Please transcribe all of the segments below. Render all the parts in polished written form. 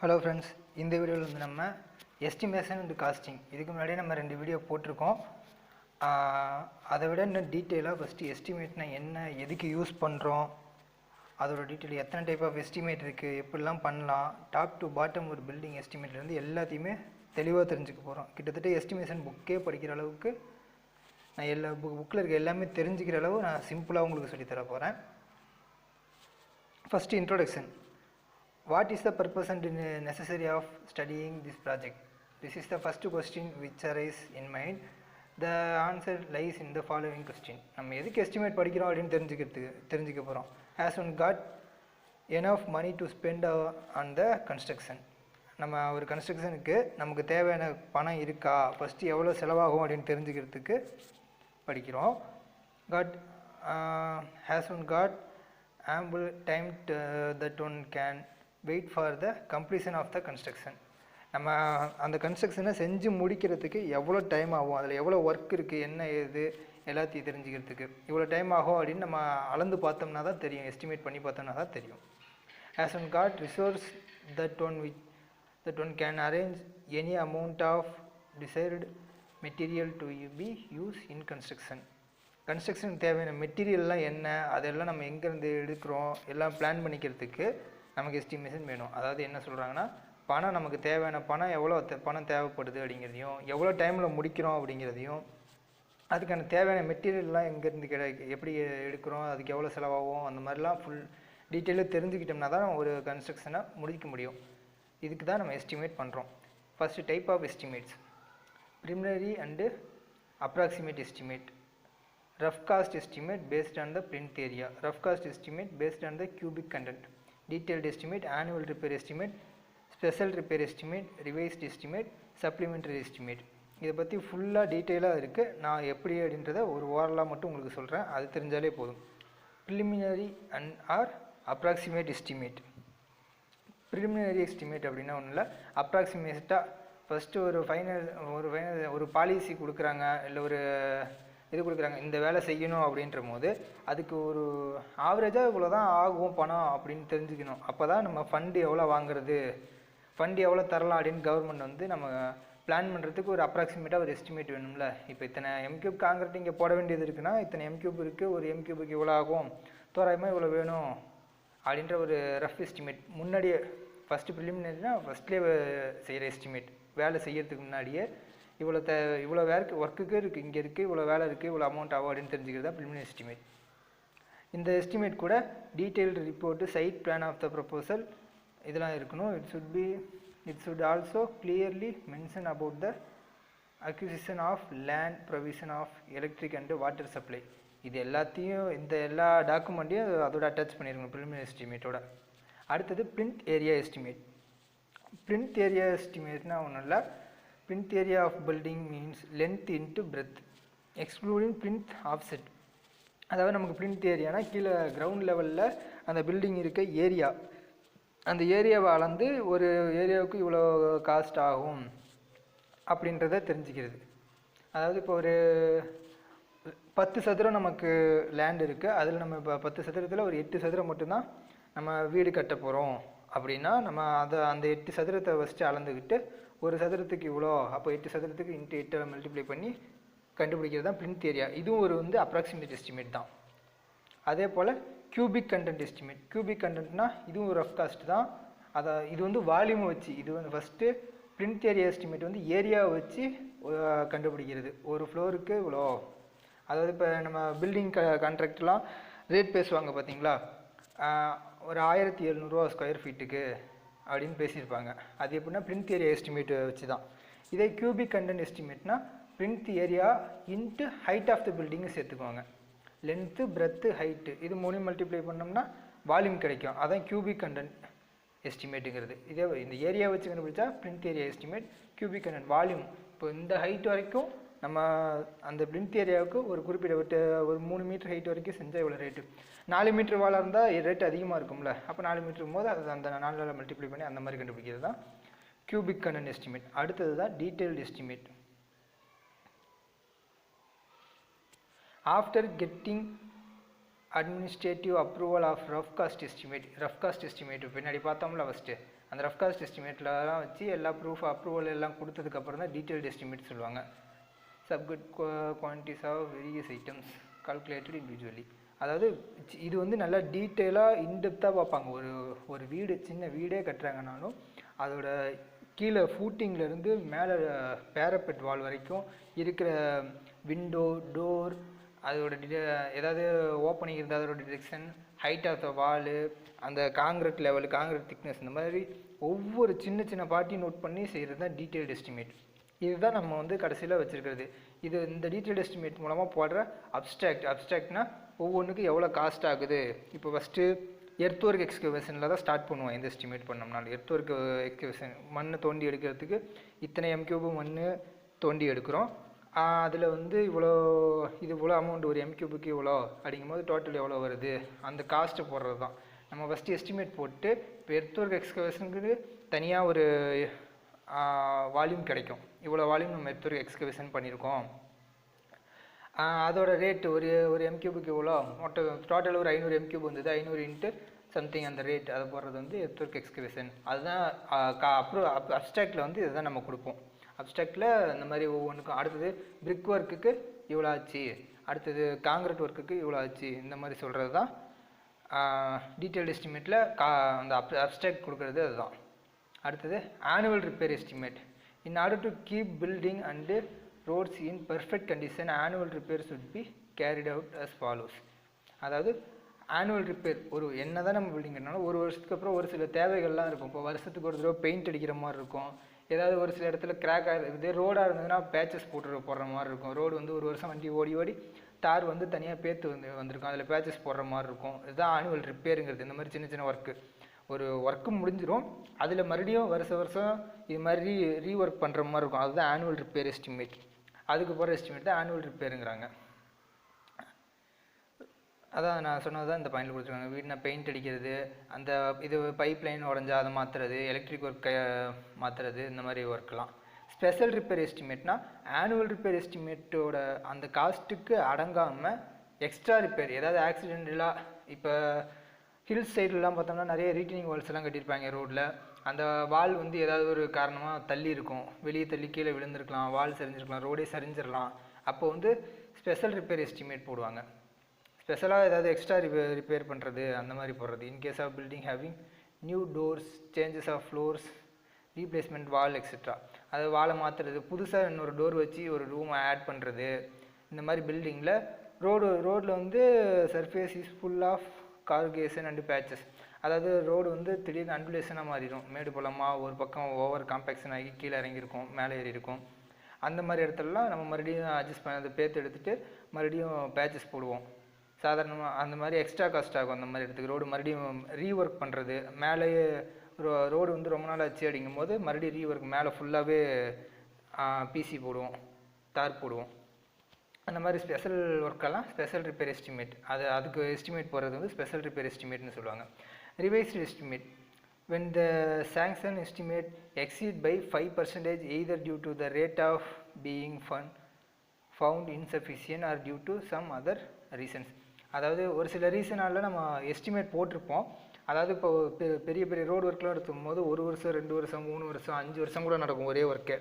Hello friends, இந்த வீடியோவில் வந்து நம்ம எஸ்டிமேஷன் அண்ட் காஸ்டிங் இதுக்கு முன்னாடியே நம்ம 2 வீடியோ போட்டிருக்கோம். அதை விட இன்னும் டீட்டெயிலாக ஃபஸ்ட்டு எஸ்டிமேட்னா என்ன, எதுக்கு யூஸ் பண்ணுறோம், அதோட டீட்டெயில், எத்தனை டைப் ஆஃப் எஸ்டிமேட் இருக்குது, எப்படிலாம் பண்ணலாம், டாப் டு பாட்டம் ஒரு பில்டிங் எஸ்டிமேட்லேருந்து எல்லாத்தையுமே தெளிவாக தெரிஞ்சுக்க போகிறோம். கிட்டத்தட்ட எஸ்டிமேஷன் புக்கே படிக்கிற அளவுக்கு நான் எல்லா புக்கில் இருக்க எல்லாமே தெரிஞ்சுக்கிற அளவு நான் சிம்பிளாக உங்களுக்கு சொல்லித்தர போகிறேன். First introduction. What is the purpose and necessary of studying this project? This is the first question which arises in mind. The answer lies in the following question. நம்ம எதுக்கு எஸ்டிமேட் படிக்கிறோம் அப்படின்னு தெரிஞ்சுக்க போகிறோம். Has one got enough money to spend on the construction? நம்ம ஒரு கன்ஸ்ட்ரக்ஷனுக்கு நமக்கு தேவையான பணம் இருக்கா, ஃபஸ்ட்டு எவ்வளோ செலவாகும் அப்படின்னு தெரிஞ்சுக்கிறதுக்கு படிக்கிறோம். Has one got ample time that one can wait for the completion of the construction? நம்ம அந்த கன்ஸ்ட்ரக்ஷனை செஞ்சு முடிக்கிறதுக்கு எவ்வளோ டைம் ஆகும், அதில் எவ்வளோ ஒர்க் இருக்குது, என்ன ஏது எல்லாத்தையும் தெரிஞ்சுக்கிறதுக்கு இவ்வளோ டைம் ஆகும் அப்படின்னு நம்ம அளந்து பார்த்தோம்னா தான் தெரியும், எஸ்டிமேட் பண்ணி பார்த்தோம்னா தான் தெரியும். As one got resource that one can arrange any amount of desired material to be use in construction. கன்ஸ்ட்ரக்ஷனுக்கு தேவையான மெட்டீரியல்லாம் என்ன, அதெல்லாம் நம்ம எங்கேருந்து எடுக்கிறோம் எல்லாம் பிளான் பண்ணிக்கிறதுக்கு நமக்கு எஸ்டிமேஷன் வேணும். அதாவது என்ன சொல்கிறாங்கன்னா, பணம் நமக்கு தேவையான பணம் எவ்வளோ பணம் தேவைப்படுது அப்படிங்கிறதையும், எவ்வளோ டைமில் முடிக்கிறோம் அப்படிங்கிறதையும், அதுக்கான தேவையான மெட்டீரியல்லாம் எங்கேருந்து எப்படி எடுக்கிறோம், அதுக்கு எவ்வளோ செலவாகும், அந்த மாதிரிலாம் ஃபுல் டீட்டெயிலாக தெரிஞ்சுக்கிட்டோம்னா தான் ஒரு கன்ஸ்ட்ரக்ஷனை முடிக்க முடியும். இதுக்கு தான் நம்ம எஸ்டிமேட் பண்ணுறோம். First type of estimates: preliminary and approximate estimate, rough cost estimate based on the plinth area, rough cost estimate based on the cubic content, detailed estimate, annual repair estimate, special repair estimate, revised estimate, supplementary estimate. இதை பற்றி ஃபுல்லாக டீட்டெயிலாக இருக்குது. நான் எப்படி அப்படின்றத ஒரு ஓரலாக மட்டும் உங்களுக்கு சொல்கிறேன், அது தெரிஞ்சாலே போதும். Preliminary and or approximate estimate. Preliminary estimate அப்படின்னா ஒன்றும் இல்லை, அப்ராக்சிமேட்டாக ஃபஸ்ட்டு ஒரு பாலிசி கொடுக்குறாங்க, இல்லை ஒரு இது கொடுக்குறாங்க, இந்த வேலை செய்யணும் அப்படின்ற போது அதுக்கு ஒரு ஆவரேஜாக இவ்வளோ தான் ஆகும் பணம் அப்படின்னு தெரிஞ்சுக்கணும். அப்போ தான் நம்ம ஃபண்டு எவ்வளோ வாங்குறது, ஃபண்டு எவ்வளோ தரலாம் அப்படின்னு கவர்மெண்ட் வந்து நம்ம பிளான் பண்ணுறதுக்கு ஒரு அப்ராக்சிமேட்டாக ஒரு எஸ்டிமேட் வேணும்ல. இப்போ இத்தனை எம்கியூப் காங்கிரீட் இங்கே போட வேண்டியது இருக்குன்னா இத்தனை எம்கியூப் இருக்குது, ஒரு எம்கியூபுக்கு இவ்வளோ ஆகும், தோராயமாக இவ்வளோ வேணும் அப்படின்ற ஒரு ரஃப் எஸ்டிமேட் முன்னாடியே. ஃபஸ்ட்டு ப்ரிலிமினரினா ஃபஸ்ட்லேயே செய்கிற எஸ்டிமேட், வேலை செய்யறதுக்கு முன்னாடியே இவ்வளோ ஒர்க்குக்கு இருக்குது, இங்கே இருக்குது, இவ்வளோ வேலை இருக்குது, இவ்வளோ அமௌண்ட் ஆகும் அப்படின்னு தெரிஞ்சுக்கிறது தான் ப்ரிலிமினரி எஸ்டிமேட். இந்த எஸ்டிமேட் கூட detailed report, site plan of the proposal இதெல்லாம் இருக்கணும். It should also clearly mention about the acquisition of land, provision of electric and water supply. இது எல்லாத்தையும், இந்த எல்லா டாக்குமெண்ட்டையும் அதோட அட்டாச் பண்ணியிருக்கணும் ப்ரிலிமினரி எஸ்டிமேட்டோட. அடுத்தது plinth area estimate. Plinth area எஸ்டிமேட்னா ஒன்றும் இல்லை, plinth area of building means length into breadth excluding plinth offset. அதாவது நமக்கு plinth ஏரியானா கீழே கிரவுண்ட் லெவலில் அந்த பில்டிங் இருக்க ஏரியா, அந்த ஏரியாவை அளந்து ஒரு ஏரியாவுக்கு இவ்வளோ காஸ்ட் ஆகும் அப்படின்றத தெரிஞ்சுக்கிறது. அதாவது இப்போ ஒரு 10 சதுரம் நமக்கு லேண்ட் இருக்குது, அதில் நம்ம இப்போ 10 சதுரத்தில் ஒரு 8 சதுரம் மட்டும்தான் நம்ம வீடு கட்ட போகிறோம் அப்படின்னா நம்ம அந்த 8 சதுரத்தை ஃபஸ்ட்டு அளந்துக்கிட்டு ஒரு சதுரத்துக்கு இவ்வளோ, அப்போ 8 சதுரத்துக்கு இன்ட்டு 8 மல்டிப்ளை பண்ணி கண்டுபிடிக்கிறது தான் பிளின்த் ஏரியா. இதுவும் ஒரு அப்ராக்சிமேட் எஸ்டிமேட் தான். அதே போல் கியூபிக் கண்டென்ட் எஸ்டிமேட். கியூபிக் கண்டென்ட்னா இதுவும் ஒரு ரஃப் காஸ்ட் தான். இது வால்யூமை வச்சு, இது ஃபஸ்ட்டு பிளின்த் ஏரியா எஸ்டிமேட் ஏரியாவை வச்சு கண்டுபிடிக்கிறது. ஒரு ஃப்ளோருக்கு இவ்வளோ, அதாவது இப்போ நம்ம பில்டிங் கான்ட்ராக்ட்லாம் ரேட் பேசுவாங்க பார்த்தீங்களா, ஒரு 1700 ஸ்கொயர் ஃபீட்டுக்கு அப்படின்னு பேசியிருப்பாங்க. அது எப்படின்னா பிளின்த் ஏரியா எஸ்டிமேட் வச்சு தான். இதே கியூபிக் கண்டென்ட் எஸ்டிமேட்னா plinth area into height of the பில்டிங்கை சேர்த்துக்குவாங்க. லென்த்து, பிரெத்து, ஹைட்டு இது 3 மல்டிப்ளை பண்ணோம்னா வால்யூம் கிடைக்கும். அதான் கியூபிக் கண்டென்ட் எஸ்டிமேட்டுங்கிறது. இதே இந்த ஏரியா வச்சு கண்டுபிடிச்சா plinth area estimate. Cubic content volume, இப்போ இந்த ஹைட் வரைக்கும் நம்ம அந்த பிளின்த் ஏரியாவுக்கு ஒரு குறிப்பிட்ட ஒரு 3 மீட்டர் ஹைட் வரைக்கும் செஞ்சால் இவ்வளோ ரேட்டு. 4 மீட்டர் வாலாக இருந்தால் ரேட் அதிகமாக இருக்கும்ல, அப்போ 4 மீட்டர் போது அது அந்த 4 மல்டிப்ளை பண்ணி அந்த மாதிரி கண்டுபிடிக்கிறது தான் கியூபிக் கண்டென்ட் எஸ்டிமேட். அடுத்தது தான் detailed estimate. After getting administrative approval of rough cost estimate. Rough cost estimate பின்னாடி பார்த்தோம்ல ஃபஸ்ட்டு, அந்த ரஃப் காஸ்ட் எஸ்டிமேட்லலாம் வச்சு எல்லா ப்ரூஃப் அப்ரூவல் எல்லாம் கொடுத்ததுக்கப்புறம் தான் டீட்டெயில்டு எஸ்டிமேட் சொல்லுவாங்க. சப்குட் quantities of various items calculated individually. அதாவது இது வந்து நல்லா டீட்டெயிலாக இன்டெப்த்தாக பார்ப்பாங்க. ஒரு வீடு, சின்ன வீடே கட்டுறாங்கனாலும் அதோட கீழே ஃபூட்டிங்லேருந்து மேலே பேரப்பெட் வால் வரைக்கும் இருக்கிற விண்டோ, டோர், அதோட ஏதாவது ஓப்பனிங் இருந்தால் அதோட டிரெக்ஷன், ஹைட் ஆஃப் த வாலு, அந்த காங்கிரீட் லெவலு, காங்கிரீட் திக்னஸ், இந்த மாதிரி ஒவ்வொரு சின்ன சின்ன பார்ட்டியும் நோட் பண்ணி செய்கிறது தான் டீட்டெயில்டு எஸ்டிமேட். இதுதான் நம்ம வந்து கடைசியில் வச்சுருக்கிறது. இந்த டீட்டெயில்டு எஸ்டிமேட் மூலமாக போடுற அப்ஸ்ட்ராக்ட்னா ஒவ்வொன்றுக்கு எவ்வளோ காஸ்ட் ஆகுது. இப்போ ஃபஸ்ட்டு எர்த் ஒர்க் எக்ஸ்கவேஷனில் தான் ஸ்டார்ட் பண்ணுவோம். எந்த எஸ்டிமேட் பண்ணோம்னாலும் எர்த் ஒர்க் எக்ஸ்கவேஷன் மண் தோண்டி எடுக்கிறதுக்கு இத்தனை M³ மண் தோண்டி எடுக்கிறோம். அதில் வந்து இவ்வளோ அமௌண்ட், ஒரு M³ இவ்வளோ அப்படிங்கும்போது டோட்டல் எவ்வளோ வருது, அந்த காஸ்ட்டு போடுறது தான். நம்ம ஃபஸ்ட்டு எஸ்டிமேட் போட்டு இப்போ எர்த் ஒர்க் எக்ஸ்கவேஷனுக்கு தனியாக ஒரு வால்யூம் கிடைக்கும். இவ்வளோ வால்யூம் நம்ம எர்த் ஒர்க் எக்ஸ்கவேஷன் பண்ணியிருக்கோம், அதோட ரேட்டு ஒரு M³ இவ்வளோ, டோட்டல் ஒரு 500 M³ வந்தது, 500 இன்ட்டு சம்திங் அந்த ரேட், அதை போடுறது வந்து எர்த் ஒர்க் எக்ஸ்கவேஷன். அதுதான் அப்புறம் அப்ஸ்ட்ராக்டில் வந்து இதுதான் நம்ம கொடுப்போம். அப்ஸ்ட்ராக்டில் இந்த மாதிரி ஒவ்வொன்றுக்கும். அடுத்தது பிரிக் ஒர்க்குக்கு இவ்வளோ ஆச்சு, அடுத்தது காங்கிரீட் ஒர்க்குக்கு இவ்வளோ ஆச்சு, இந்த மாதிரி சொல்கிறது தான் டீட்டெயில்டு எஸ்டிமேட்டில் அந்த அப்ஸ்ட்ராக்ட் கொடுக்குறது அதுதான். அடுத்தது annual repair estimate. In order to keep building and roads in perfect condition, annual repair should be carried out as follows. அதாவது ஆனுவல் ரிப்பேர், என்ன தான் நம்ம பில்டிங் கட்டினாலும் ஒரு வருஷத்துக்கு அப்புறம் ஒரு சில தேவைகள்லாம் இருக்கும். இப்போ வருஷத்துக்கு ஒரு தடவை பெயிண்ட் அடிக்கிற மாதிரி இருக்கும், ஏதாவது ஒரு சில இடத்துல கிராக் ஆகிருக்குது, ரோடாக இருந்ததுன்னா பேச்சஸ் போடுற மாதிரி இருக்கும். ரோடு வந்து ஒரு வருஷம் வண்டி ஓடி தார் வந்து தனியாக பேத்து வந்திருக்கும், அதில் பேச்சஸ் போடுற மாதிரி இருக்கும். இதுதான் ஆனுவல் ரிப்பேருங்கிறது. இந்த மாதிரி சின்ன சின்ன ஒர்க்கு, ஒரு ஒர்க்கு முடிஞ்சிடும், அதில் மறுபடியும் வருஷம் இது மாதிரி ரீஒர்க் பண்ணுற மாதிரி இருக்கும். அதுதான் ஆனுவல் ரிப்பேர் எஸ்டிமேட். அதுக்கு போகிற எஸ்டிமேட் தான் ஆனுவல் ரிப்பேருங்கிறாங்க. அதான் நான் சொன்னது தான் இந்த பாயிண்டில் கொடுத்துருக்காங்க. வீடுனா பெயிண்ட் அடிக்கிறது, அந்த இது பைப் லைன் உடஞ்சா அதை மாற்றுறது, எலக்ட்ரிக் ஒர்க் மாற்றுறது, இந்த மாதிரி ஒர்க்கெலாம். ஸ்பெஷல் ரிப்பேர் எஸ்டிமேட்னா ஆனுவல் ரிப்பேர் எஸ்டிமேட்டோட அந்த காஸ்ட்டுக்கு அடங்காமல் எக்ஸ்ட்ரா ரிப்பேர், ஏதாவது ஆக்சிடென்டலாக, இப்போ ஹில்ஸ் சைட்லலாம் பார்த்தோம்னா நிறைய ரீட்டனிங் வால்ஸ் எல்லாம் கட்டியிருப்பாங்க ரோட்டில். அந்த வால் வந்து ஏதாவது ஒரு காரணமாக தள்ளி இருக்கும், வெளியே தள்ளி கீழே விழுந்திருக்கலாம், வால் சரிஞ்சிருக்கலாம், ரோடே சரிஞ்சிடலாம். அப்போ வந்து ஸ்பெஷல் ரிப்பேர் எஸ்டிமேட் போடுவாங்க. ஸ்பெஷலாக ஏதாவது எக்ஸ்ட்ரா ரிப்பேர் பண்ணுறது, அந்த மாதிரி போடுறது. In case of building having new doors, changes of floors, replacement wall etcetera. அது வாலை மாற்றுறது, புதுசாக இன்னொரு டோர் வச்சு ஒரு ரூமை ஆட் பண்ணுறது. இந்த மாதிரி பில்டிங்கில் ரோடில் வந்து surface is full of corrugation and patches. அதாவது ரோடு வந்து திடீர்னு அன்குலேஷனாக மாறிடும், மேடு பள்ளமாக ஒரு பக்கம் ஓவர் காம்பேக்ஷன் ஆகி கீழே இறங்கியிருக்கும், மேலே ஏறி இருக்கும். அந்த மாதிரி இடத்துலலாம் நம்ம மறுபடியும் அட்ஜஸ்ட் பண்ணி அதை பேத்து எடுத்துகிட்டு மறுபடியும் பேச்சஸ் போடுவோம். சாதாரணமாக அந்த மாதிரி எக்ஸ்ட்ரா காஸ்ட் ஆகும். அந்த மாதிரி இடத்துக்கு ரோடு மறுபடியும் ரீஒர்க் பண்ணுறது, மேலேயே ரோடு வந்து ரொம்ப நாள் ஆச்சு அப்படிங்கும்போது மறுபடியும் ரீஒர்க், மேலே ஃபுல்லாகவே பிசி போடுவோம், தார் போடுவோம். அந்த மாதிரி ஸ்பெஷல் ஒர்க்கெல்லாம் ஸ்பெஷல் ரிப்பேர் எஸ்டிமேட். அதுக்கு எஸ்டிமேட் போடுறது வந்து ஸ்பெஷல் ரிப்பேர் எஸ்டிமேட்னு சொல்லுவாங்க. Revised estimate, when the sanction estimate exceed by 5% either due to the rate of being found insufficient or due to some other reasons. அதாவது ஒரு சில ரீசனால நம்ம எஸ்டிமேட் போட்டிருப்போம். அதாவது இப்போ பெரிய ரோடு ஒர்க்லாம் எடுக்கும் போது 1 வருஷம் 2 வருஷம் 3 வருஷம் 5 வருஷம் கூட நடக்கும் ஒரே ஒர்க்கே.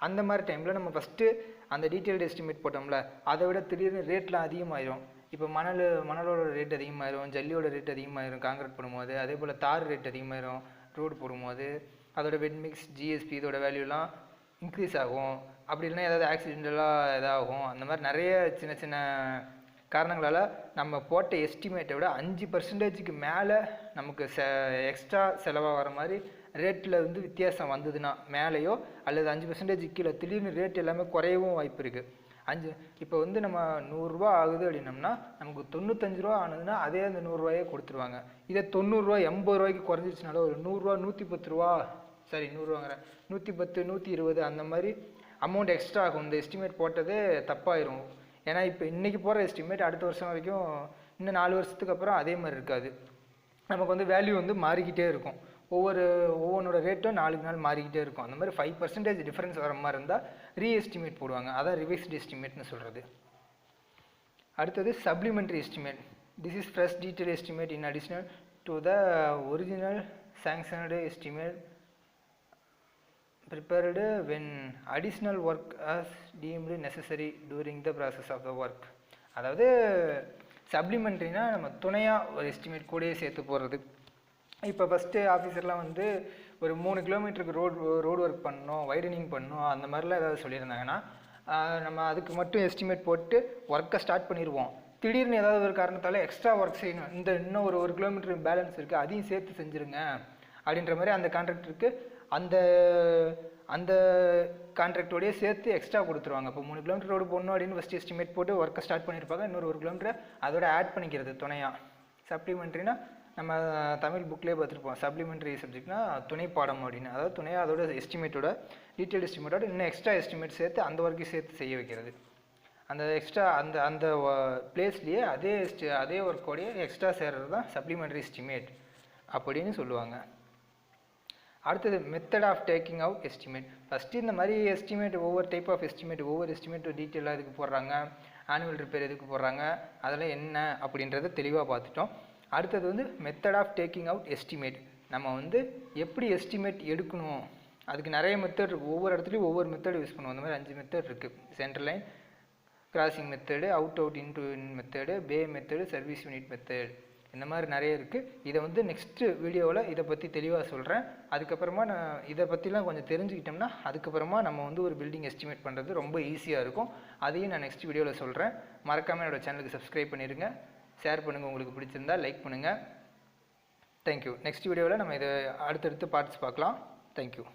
அந்த மாதிரி டைமில் நம்ம ஃபஸ்ட்டு அந்த டீட்டெயில்டு எஸ்டிமேட் போட்டோம்ல, அதை விட திடீர்னு ரேட்லாம் அதிகமாகிடும். இப்போ மணலோட ரேட் அதிகமாகிடும், ஜல்லியோட ரேட் அதிகமாகிடும் காங்கிரீட் போடும்போது, அதே போல் தார் ரேட் அதிகமாகிடும் ரோடு போடும்போது, அதோட வெட் மிக்ஸ், ஜிஎஸ்பி இதோட வேல்யூலாம் இன்க்ரீஸ் ஆகும். அப்படி இல்லைன்னா ஏதாவது ஆக்சிடென்டலாக இதாகும். அந்த மாதிரி நிறைய சின்ன சின்ன காரணங்களால் நம்ம போட்ட எஸ்டிமேட்டை விட 5% மேலே நமக்கு எக்ஸ்ட்ரா செலவாக வர மாதிரி ரேட்டில் வந்து வித்தியாசம் வந்ததுன்னா, மேலேயோ அல்லது 5% கீழே திடீர்னு ரேட் எல்லாமே குறையவும் வாய்ப்பு இருக்குது. இப்போ வந்து நம்ம 100 ரூபா ஆகுது அப்படின்னம்னா நமக்கு 95 ரூபா ஆனதுன்னா அதே அந்த 100 ரூபாயே கொடுத்துருவாங்க. இதே 90 ரூபா 80 ரூபாய்க்கு குறைஞ்சிச்சுனாலும் ஒரு 100 ரூபா 110 ரூபா, சரி 100 ரூபாங்கிற 110 120 அந்த மாதிரி அமௌண்ட் எக்ஸ்ட்ரா ஆகும். இந்த எஸ்டிமேட் போட்டதே தப்பாயிரும். ஏன்னா இப்போ இன்றைக்கி போகிற எஸ்டிமேட் அடுத்த வருஷம் வரைக்கும், இன்னும் 4 வருஷத்துக்கு அப்புறம் அதே மாதிரி இருக்காது. நமக்கு வந்து வேல்யூ வந்து மாறிக்கிட்டே இருக்கும். ஒவ்வொன்றோட ரேட்டும் நாளுக்கு நாள் மாறிக்கிட்டே இருக்கும். அந்த மாதிரி 5% டிஃப்ரென்ஸ் வர மாதிரி இருந்தால் ரீஎஸ்டிமேட் போடுவாங்க. அதான் ரிவைஸ்டு எஸ்டிமேட்னு சொல்கிறது. அடுத்தது supplementary estimate. This is fresh detail estimate in additional to the original sanctioned estimate prepared when additional work as deemed necessary during the process of the work. அதாவது சப்ளிமெண்ட்ரினா நம்ம துணையாக ஒரு எஸ்டிமேட் கூடயே சேர்த்து போடுறது. இப்போ ஃபஸ்ட்டு ஆஃபீஸர்லாம் வந்து ஒரு 3 கிலோமீட்டருக்கு ரோடு ஒர்க் பண்ணணும், வைடனிங் பண்ணணும், அந்த மாதிரிலாம் ஏதாவது சொல்லியிருந்தாங்கன்னா நம்ம அதுக்கு மட்டும் எஸ்டிமேட் போட்டு ஒர்க்கை ஸ்டார்ட் பண்ணிடுவோம். திடீர்னு ஏதாவது ஒரு காரணத்தால் எக்ஸ்ட்ரா ஒர்க் செய்யணும், இன்னும் ஒரு 1 கிலோமீட்டர் பேலன்ஸ் இருக்குது, அதையும் சேர்த்து செஞ்சுருங்க அப்படின்ற மாதிரி அந்த கான்ட்ராக்டருக்கு அந்த அந்த கான்ட்ராக்டோடையே சேர்த்து எக்ஸ்ட்ரா கொடுத்துருவாங்க. இப்போ 3 கிலோமீட்டர் ரோடு போடணும் அப்படின்னு ஃபஸ்ட் எஸ்டிமேட் போட்டு ஒர்க்கை ஸ்டார்ட் பண்ணியிருப்பாங்க. இன்னொரு 1 கிலோமீட்டர் அதோட ஆட் பண்ணிக்கிறது துணையாக. சப்ளிமெண்ட்ரினா நம்ம தமிழ் புக்லேயே பார்த்துருப்போம், சப்ளிமெண்ட்ரி சப்ஜெக்ட்னா துணை பாடம் அப்படின்னு. அதாவது துணையாக அதோட எஸ்டிமேட்டோட டீட்டெயில் எஸ்டிமேட்டோட இன்னும் எக்ஸ்ட்ரா எஸ்டிமேட் சேர்த்து அந்த ஒர்க்கையும் சேர்த்து செய்ய வைக்கிறது. அந்த எக்ஸ்ட்ரா அந்த அந்த பிளேஸ்லேயே அதே ஒர்க்கோடைய எக்ஸ்ட்ரா சேர்றது தான் சப்ளிமெண்ட்ரி எஸ்டிமேட் அப்படின்னு சொல்லுவாங்க. அடுத்தது method of taking out estimate. First இந்த மாதிரி எஸ்டிமேட் ஒவ்வொரு டைப் ஆஃப் எஸ்டிமேட் ஒவ்வொரு எஸ்டிமேட்டும் டீட்டெயிலாக எதுக்கு போடுறாங்க, ஆனுவல் ரிப்பேர் எதுக்கு போடுறாங்க, அதெல்லாம் என்ன அப்படின்றத தெளிவாக பார்த்துட்டோம். அடுத்தது வந்து method of taking out estimate. நம்ம வந்து எப்படி எஸ்டிமேட் எடுக்கணும், அதுக்கு நிறைய மெத்தட் இருக்குது. ஒவ்வொரு இடத்துலையும் ஒவ்வொரு மெத்தட் யூஸ் பண்ணுவோம். அந்த மாதிரி 5 மெத்தட் இருக்குது. Central line, crossing method, out into in method, bay method, service unit method, இந்த மாதிரி நிறைய இருக்குது. இதை வந்து நெக்ஸ்ட்டு வீடியோவில் இதை பற்றி தெளிவாக சொல்கிறேன். அதுக்கப்புறமா நான் இதை பற்றிலாம் கொஞ்சம் தெரிஞ்சுக்கிட்டோம்னா அதுக்கப்புறமா நம்ம வந்து ஒரு பில்டிங் எஸ்டிமேட் பண்ணுறது ரொம்ப ஈஸியாக இருக்கும். அதையும் நான் நெக்ஸ்ட் வீடியோவில் சொல்கிறேன். மறக்காமல் என்னோடய சேனலுக்கு சப்ஸ்கிரைப் பண்ணிடுங்க, ஷேர் பண்ணுங்கள், உங்களுக்கு பிடிச்சிருந்தா லைக் பண்ணுங்கள். தேங்க்யூ. நெக்ஸ்ட் வீடியோவில் நம்ம இதை அடுத்தடுத்து பார்ட்ஸ் பார்க்கலாம். தேங்க்யூ.